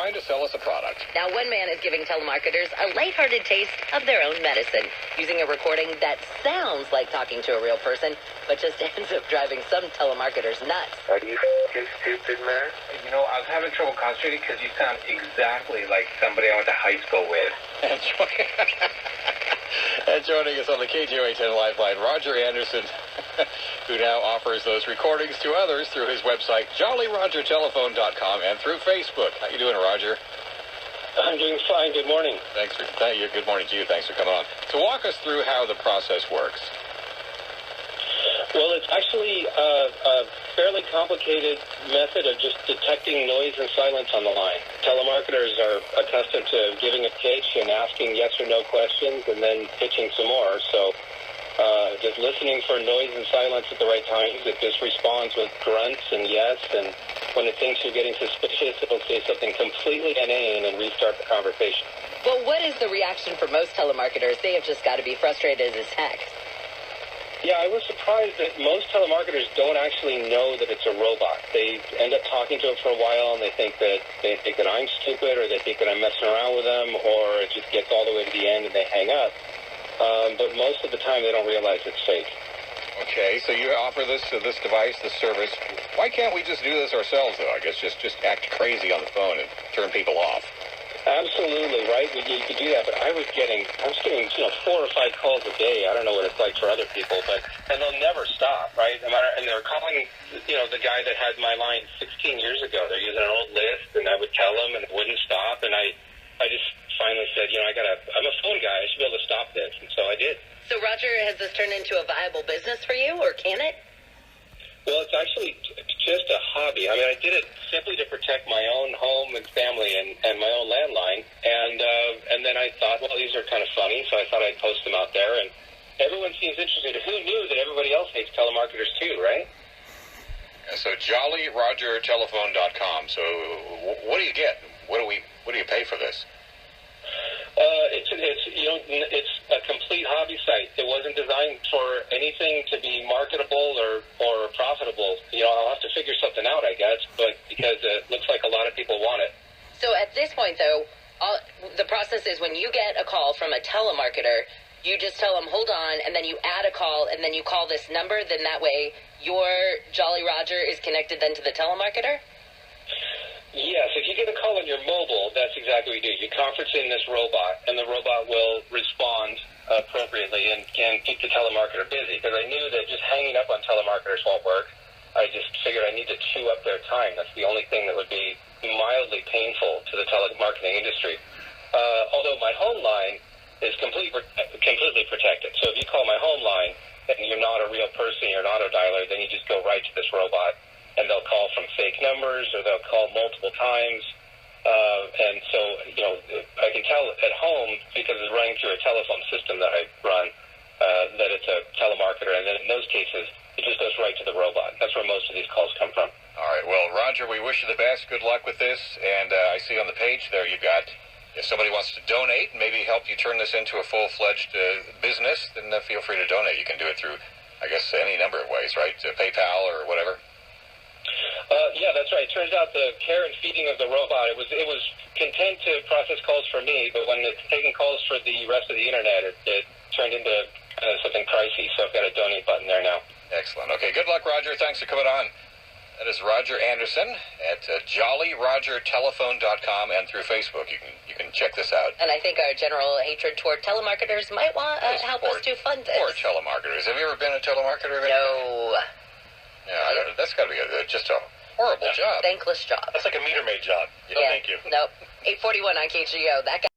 trying to sell us a product. Now, one man is giving telemarketers a lighthearted taste of their own medicine, using a recording that sounds like talking to a real person, but just ends up driving some telemarketers nuts. Are you f***ing stupid, man? You know, I was having trouble concentrating because you sound exactly like somebody I went to high school with. And joining us on the KGO 810 Lifeline, Roger Anderson, who now offers those recordings to others through his website, JollyRogerTelephone.com, and through Facebook. How you doing, Roger? I'm doing fine. Good morning. Thank you. Good morning to you. Thanks for coming on. So walk us through how the process works. Well, it's actually a fairly complicated method of just detecting noise and silence on the line. Telemarketers are accustomed to giving a pitch and asking yes or no questions and then pitching some more. So just listening for noise and silence at the right times. It just responds with grunts and yes. And when it thinks you're getting suspicious, it'll say something completely inane and restart the conversation. Well, what is the reaction for most telemarketers? They have just got to be frustrated as heck. Yeah, I was surprised that most telemarketers don't actually know that it's a robot. They end up talking to it for a while, and they think that I'm stupid, or they think that I'm messing around with them, or it just gets all the way to the end and they hang up. But most of the time, they don't realize it's fake. Okay, so you offer this device, this service. Why can't we just do this ourselves, though? I guess just act crazy on the phone and turn people off. Absolutely, right? You could do that, but I was getting 4 or 5 calls a day. I don't know what it's like for other people, and they'll never stop, right? No matter, and they're calling, the guy that had my line 16 years ago. They're using an old list, and I would tell them, and it wouldn't stop, and I just finally said, I'm a phone guy. I should be able to stop this, and so I did. So, Roger, has this turned into a viable business for you, or can it? Well, it's actually just a hobby. I mean, I did it simply to protect my own home and family and my own landline. And then I thought, well, these are kind of funny, so I thought I'd post them out there. And everyone seems interested. Who knew that everybody else hates telemarketers too, right? So JollyRogerTelephone.com. So what do you get? What do you pay for this? It's a complete hobby site. It wasn't designed for anything to be marketable or profitable. I'll have to figure something out, I guess, but because it looks like a lot of people want it. So at this point, though, the process is when you get a call from a telemarketer, you just tell them, hold on, and then you add a call, and then you call this number. Then that way your Jolly Roger is connected then to the telemarketer? Yes, if you get a call on your mobile, that's exactly what you do. You conference in this robot, and the robot will respond appropriately and can keep the telemarketer busy. Because I knew that just hanging up on telemarketers won't work. I just figured I need to chew up their time. That's the only thing that would be mildly painful to the telemarketing industry. Although my home line is completely protected. So if you call my home line and you're not a real person, you're an auto dialer, then you just go right to this robot. And they'll call from fake numbers, or they'll call multiple times. And so, I can tell at home, because it's running through a telephone system that I run, that it's a telemarketer. And then in those cases, it just goes right to the robot. That's where most of these calls come from. All right. Well, Roger, we wish you the best. Good luck with this. And I see on the page there you've got, if somebody wants to donate and maybe help you turn this into a full-fledged business, then feel free to donate. You can do it through, I guess, any number of ways, right? PayPal or whatever. Yeah, that's right. It turns out the care and feeding of the robot, it was content to process calls for me, but when it's taking calls for the rest of the internet, it turned into something pricey, so I've got a donate button there now. Excellent. Okay, good luck, Roger. Thanks for coming on. That is Roger Anderson at JollyRogerTelephone.com and through Facebook. You can check this out. And I think our general hatred toward telemarketers might want help us to fund this. Poor telemarketers. Have you ever been a telemarketer? No. Yeah, that's got to be just a horrible job. Thankless job. That's like a meter maid job. Yeah. Thank you. Nope. 841 on KGO. That guy.